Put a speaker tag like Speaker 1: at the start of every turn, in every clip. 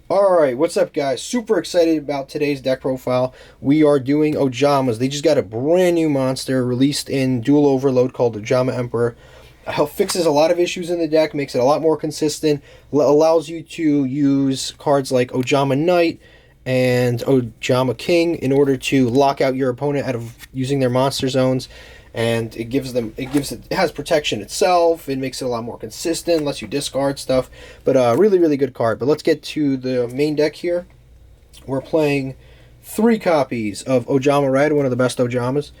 Speaker 1: Alright, what's up guys? Super excited about today's deck profile. We are doing Ojamas. They just got a brand new monster released in Duel Overload called Ojama Emperor. Fixes a lot of issues in the deck, makes it a lot more consistent, allows you to use cards like Ojama Knight and Ojama King in order to lock out your opponent out of using their monster zones. And it has protection itself. It makes it a lot more consistent, lets you discard stuff. But really, really good card. But let's get to the main deck here. We're playing 3 copies of Ojama Red, one of the best Ojamas.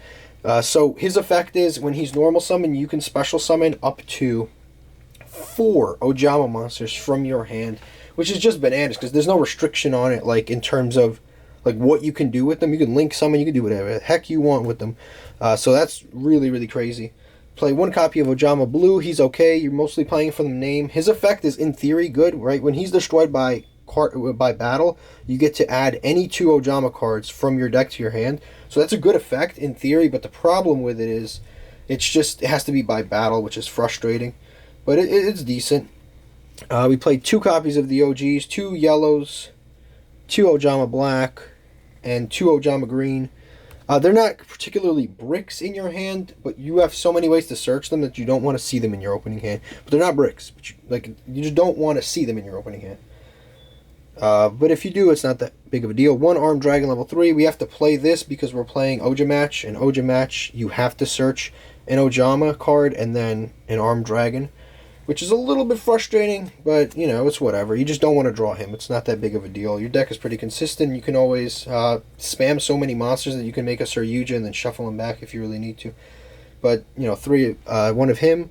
Speaker 1: So his effect is when he's normal summon, you can special summon up to 4 Ojama monsters from your hand, which is just bananas because there's no restriction on it, like in terms of like what you can do with them. You can link summon, you can do whatever the heck you want with them. So that's really, really crazy. Play 1 copy of Ojama Blue. He's okay. You're mostly playing for the name. His effect is in theory good, right? When he's destroyed by battle, you get to add any 2 Ojama cards from your deck to your hand. So that's a good effect in theory, but the problem with it is it has to be by battle, which is frustrating. But it's decent. We played 2 copies of the OGs, 2 yellows, 2 Ojama Black, and 2 Ojama Green. They're not particularly bricks in your hand, but you have so many ways to search them that you don't want to see them in your opening hand. But they're not bricks. But you just don't want to see them in your opening hand. But if you do, it's not that big of a deal. 1 Armed Dragon level 3. We have to play this because we're playing Ojamatch. And Ojamatch, you have to search an Ojama card and then an Armed Dragon, which is a little bit frustrating, but, you know, it's whatever. You just don't want to draw him. It's not that big of a deal. Your deck is pretty consistent. You can always spam so many monsters that you can make a Sir Yugioh and then shuffle them back if you really need to. But, you know, 1 of him.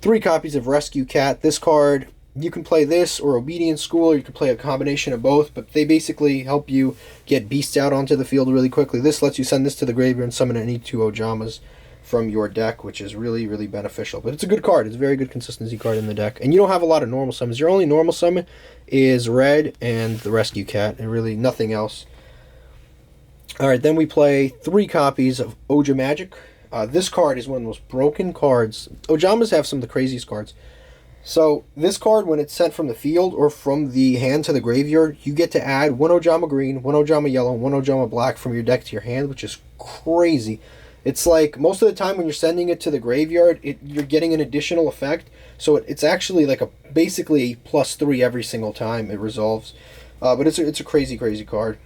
Speaker 1: 3 copies of Rescue Cat. This card, you can play this or Obedience School, or you can play a combination of both, but they basically help you get beasts out onto the field really quickly. This lets you send this to the graveyard and summon any 2 Ojamas from your deck, which is really, really beneficial. But it's a good card. It's a very good consistency card in the deck. And you don't have a lot of normal summons. Your only normal summon is Red and the Rescue Cat, and really nothing else. Alright, then we play 3 copies of Oja Magic. This card is one of the most broken cards. Ojamas have some of the craziest cards. So, this card, when it's sent from the field or from the hand to the graveyard, you get to add 1 Ojama Green, 1 Ojama Yellow, and 1 Ojama Black from your deck to your hand, which is crazy. It's like, most of the time when you're sending it to the graveyard, you're getting an additional effect. So it's actually like basically a +3 every single time it resolves. But it's a crazy, crazy card.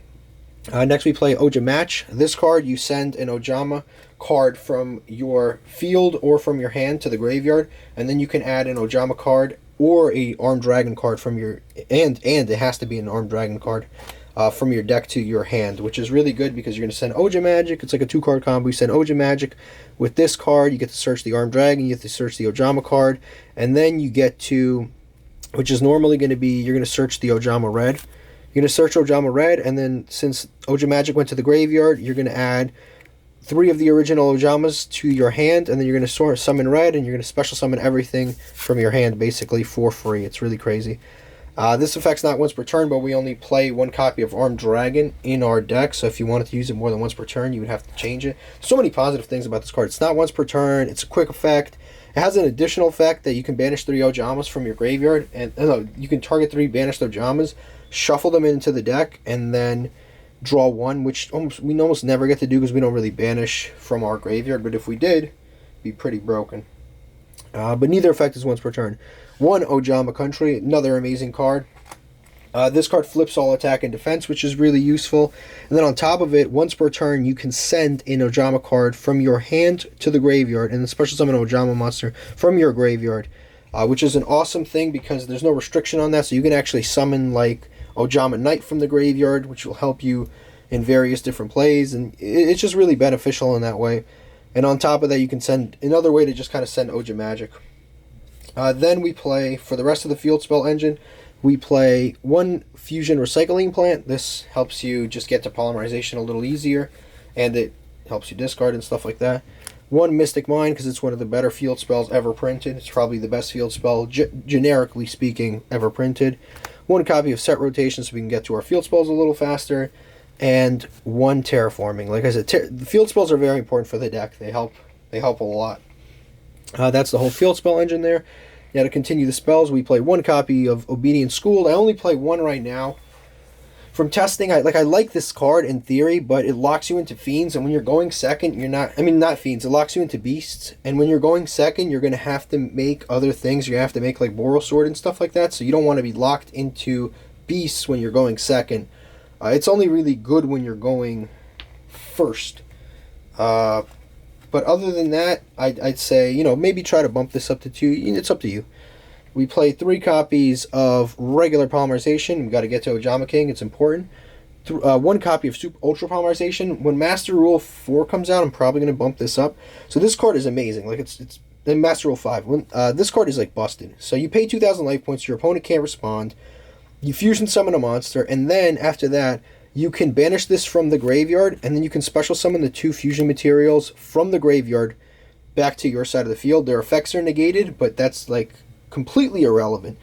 Speaker 1: Next we play Ojamatch. This card, you send an Ojama card from your field or from your hand to the graveyard. And then you can add an Ojama card or a Armed Dragon card from your... And it has to be an Armed Dragon card. From your deck to your hand, which is really good because you're going to send Oja Magic. It's like a 2-card combo. You send Oja Magic with this card. You get to search the Armed Dragon. You get to search the Ojama card. And then you get to, which is normally going to be, you're going to search the Ojama Red. You're going to search Ojama Red, and then since Oja Magic went to the graveyard, you're going to add 3 of the original Ojamas to your hand, and then you're going to summon Red, and you're going to special summon everything from your hand, basically, for free. It's really crazy. This effect's not once per turn, but we only play 1 copy of Armed Dragon in our deck, so if you wanted to use it more than once per turn, you would have to change it. So many positive things about this card. It's not once per turn, it's a quick effect. It has an additional effect that you can banish 3 Ojamas from your graveyard, and you can target 3 banished Ojamas, shuffle them into the deck, and then draw 1, which we almost never get to do because we don't really banish from our graveyard, but if we did, it'd be pretty broken. But neither effect is once per turn. 1 Ojama Country, another amazing card. This card flips all attack and defense, which is really useful. And then on top of it, once per turn, you can send an Ojama card from your hand to the graveyard, and then special summon an Ojama monster from your graveyard, which is an awesome thing because there's no restriction on that, so you can actually summon like Ojama Knight from the graveyard, which will help you in various different plays, and it's just really beneficial in that way. And on top of that, you can send another way to just kind of send Oja Magic. Then we play, for the rest of the field spell engine, we play 1 Fusion Recycling Plant. This helps you just get to polymerization a little easier, and it helps you discard and stuff like that. 1 Mystic Mine, because it's one of the better field spells ever printed. It's probably the best field spell, generically speaking, ever printed. 1 copy of Set Rotation so we can get to our field spells a little faster. And 1 Terraforming. Like I said, the field spells are very important for the deck. They help a lot. That's the whole field spell engine there. Now to continue the spells, we play 1 copy of Obedience Schooled. I only play 1 right now from testing, I like this card in theory, but it locks you into fiends, and when you're going second, you're not. I mean, not fiends. It locks you into beasts, and when you're going second, you're gonna have to make other things. You have to make like Boral Sword and stuff like that. So you don't want to be locked into beasts when you're going second. It's only really good when you're going first. But other than that, I'd say, you know, maybe try to bump this up to 2. It's up to you. We play 3 copies of regular polymerization. We got to get to Ojama King. It's important. 1 copy of Super Ultra Polymerization. When Master Rule 4 comes out, I'm probably going to bump this up. So this card is amazing. Like it's in Master Rule 5. This card is like busted. So you pay 2,000 life points. Your opponent can't respond. You fusion summon a monster, and then after that, you can banish this from the graveyard, and then you can special summon the 2 fusion materials from the graveyard back to your side of the field. Their effects are negated, but that's like completely irrelevant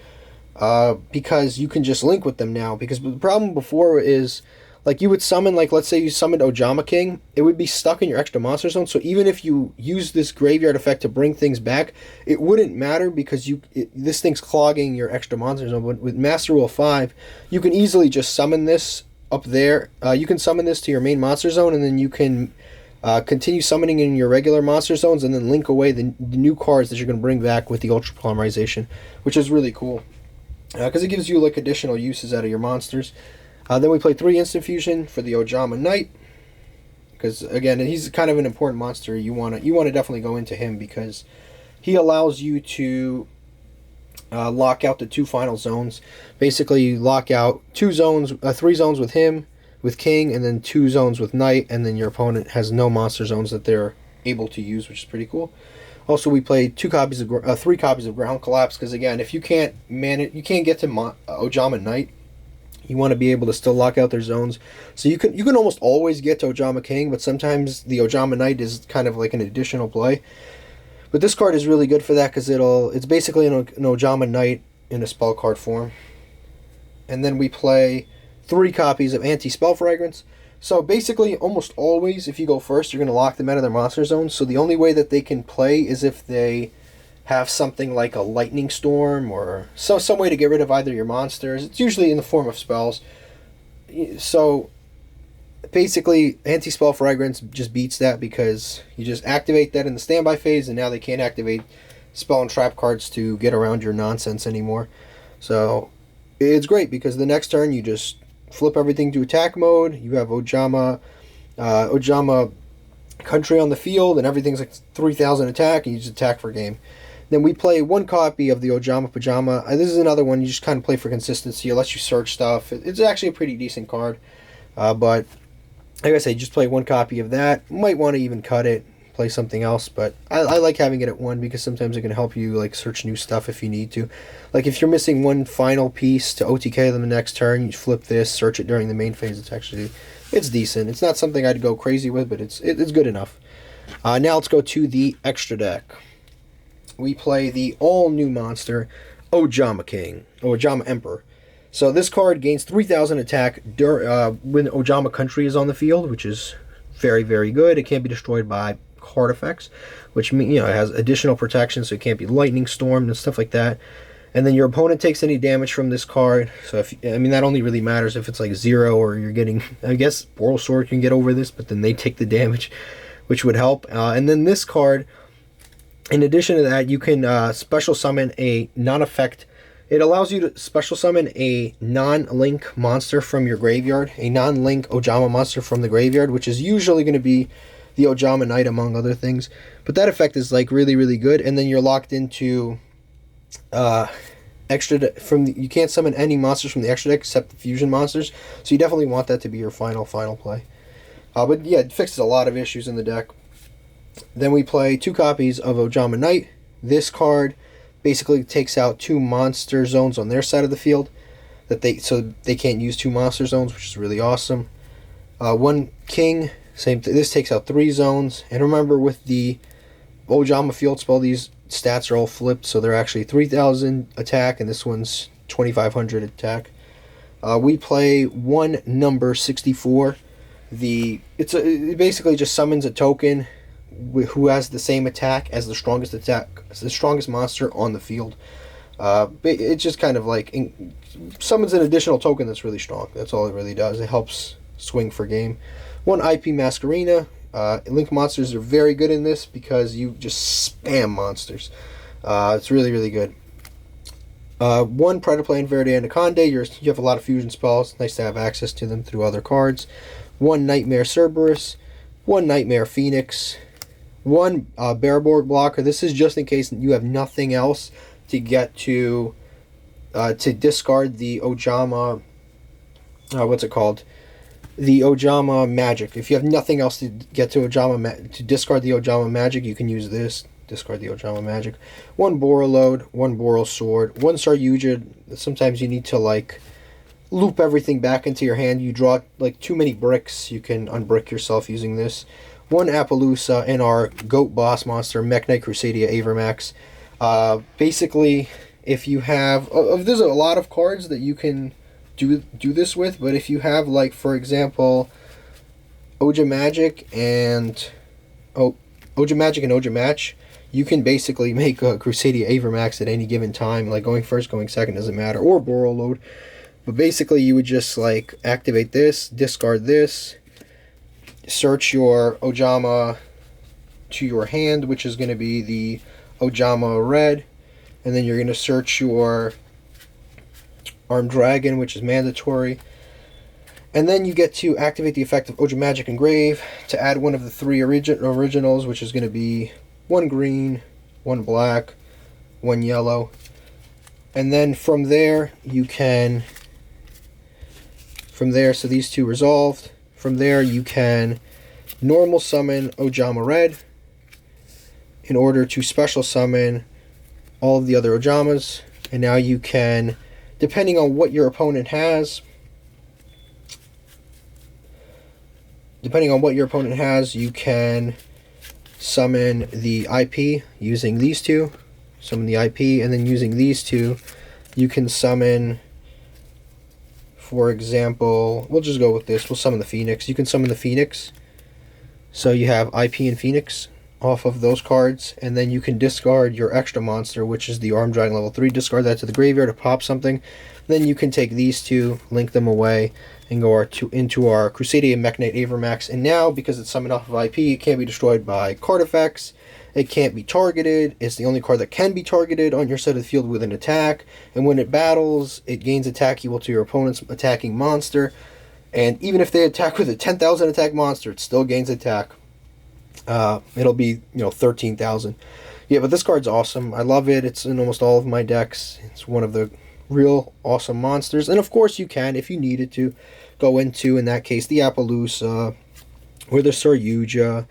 Speaker 1: because you can just link with them now. Because the problem before is, like, you would summon, like, let's say you summoned Ojama King, it would be stuck in your extra monster zone. So even if you use this graveyard effect to bring things back, it wouldn't matter because this thing's clogging your extra monster zone. But with Master Rule 5, you can easily just summon this up there. You can summon this to your main monster zone, and then you can continue summoning in your regular monster zones, and then link away the new cards that you're going to bring back with the Ultra Polymerization, which is really cool because it gives you like additional uses out of your monsters. Then we play 3 instant fusion for the Ojama Knight, because again, he's kind of an important monster. You want to definitely go into him because he allows you to lock out the 2 final zones. Basically, you lock out 3 zones with him, with King, and then 2 zones with Knight, and then your opponent has no monster zones that they're able to use, which is pretty cool. Also, we play 3 copies of Ground Collapse, because again, if you can't get to Ojama Knight, you want to be able to still lock out their zones. So you can almost always get to Ojama King, but sometimes the Ojama Knight is kind of like an additional play. But this card is really good for that because it's basically an Ojama Knight in a spell card form. And then we play 3 copies of Anti-Spell Fragrance. So basically, almost always, if you go first, you're going to lock them out of their monster zones. So the only way that they can play is if they have something like a lightning storm or some way to get rid of either your monsters. It's usually in the form of spells. So basically, Anti-Spell Fragrance just beats that because you just activate that in the standby phase, and now they can't activate spell and trap cards to get around your nonsense anymore. So it's great because the next turn you just flip everything to attack mode. You have Ojama Country on the field, and everything's like 3,000 attack, and you just attack for game. Then we play 1 copy of the Ojama Pajama. This is another one you just kind of play for consistency. It lets you search stuff. It's actually a pretty decent card. But like I say, just play 1 copy of that. Might want to even cut it, play something else. But I like having it at 1 because sometimes it can help you like search new stuff if you need to. Like if you're missing 1 final piece to OTK them the next turn, you flip this, search it during the main phase. It's decent. It's not something I'd go crazy with, but it's good enough. Now let's go to the extra deck. We play the all-new monster, Ojama King, or Ojama Emperor. So this card gains 3,000 attack when Ojama Country is on the field, which is very, very good. It can't be destroyed by card effects, which means it has additional protection, so it can't be lightning stormed and stuff like that. And then your opponent takes any damage from this card. So that only really matters if it's like 0 or you're getting, I guess, Boral Sword can get over this, but then they take the damage, which would help. And then this card, in addition to that, you can special summon a non-effect. It allows you to special summon a non-link monster from your graveyard, a non-link Ojama monster from the graveyard, which is usually going to be the Ojama Knight, among other things. But that effect is like really, really good. And then you're locked into you can't summon any monsters from the extra deck except the fusion monsters. So you definitely want that to be your final play. But yeah, it fixes a lot of issues in the deck. Then we play 2 copies of Ojama Knight. This card basically takes out 2 monster zones on their side of the field so they can't use 2 monster zones, which is really awesome. 1 King, same thing. This takes out 3 zones. And remember, with the Ojama field spell, these stats are all flipped, so they're actually 3,000 attack, and this one's 2,500 attack. We play 1 number 64. It basically just summons a token who has the same attack as the strongest monster on the field. It's just kind of like summons an additional token that's really strong. That's all it really does. It helps swing for game. 1 IP Masquerena. Link monsters are very good in this because you just spam monsters. It's really, really good. 1 Predaplane Verde Anaconda. You have a lot of fusion spells. Nice to have access to them through other cards. 1 Nightmare Cerberus. 1 Nightmare Phoenix. 1 Bearborg blocker. This is just in case you have nothing else to get to discard the Ojama. What's it called? The Ojama magic. If you have nothing else to get to to discard the Ojama magic, you can use this. Discard the Ojama magic. 1 Borreload, 1 Boral Sword, 1 Saryuja. Sometimes you need to like loop everything back into your hand. You draw like too many bricks. You can unbrick yourself using this. 1 Appaloosa, and our GOAT boss monster, Mech Knight Crusadia Avermax. Basically, if you have... there's a lot of cards that you can do this with, but if you have, like, for example, Ojamagic and Ojamatch, you can basically make a Crusadia Avermax at any given time, like going first, going second, doesn't matter, or Borreload. But basically, you would just, like, activate this, discard this, search your Ojama to your hand, which is going to be the Ojama Red, and then you're going to search your Armed Dragon, which is mandatory, and then you get to activate the effect of Ojamagic Engrave to add one of the 3 originals, which is going to be 1 green, 1 black, 1 yellow, and then from there you can, so these 2 resolved. From there, you can normal summon Ojama Red in order to special summon all of the other Ojamas. And now you can, depending on what your opponent has, you can summon the IP using these 2. Summon the IP, and then using these 2, you can summon... For example, we'll just go with this. We'll summon the Phoenix. You can summon the Phoenix. So you have IP and Phoenix off of those cards. And then you can discard your extra monster, which is the Armed Dragon level 3. Discard that to the graveyard to pop something. Then you can take these 2, link them away, and go into our Crusadia Mech Knight Avermax. And now, because it's summoned off of IP, it can't be destroyed by card effects. It can't be targeted. It's the only card that can be targeted on your side of the field with an attack. And when it battles, it gains attack equal to your opponent's attacking monster. And even if they attack with a 10,000 attack monster, it still gains attack. It'll be, 13,000. Yeah, but this card's awesome. I love it. It's in almost all of my decks. It's one of the real awesome monsters. And of course you can, if you needed to, go into, in that case, the Appaloosa, or the Saryuja,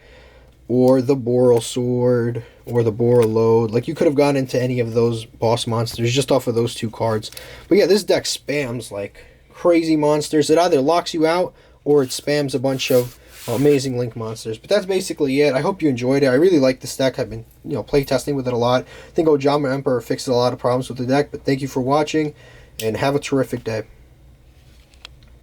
Speaker 1: or the Boral Sword, or the Borreload. Like, you could have gone into any of those boss monsters just off of those 2 cards. But yeah, this deck spams like crazy monsters. It either locks you out, or it spams a bunch of amazing Link monsters. But that's basically it. I hope you enjoyed it. I really like this deck. I've been, play testing with it a lot. I think Ojama Emperor fixes a lot of problems with the deck. But thank you for watching, and have a terrific day.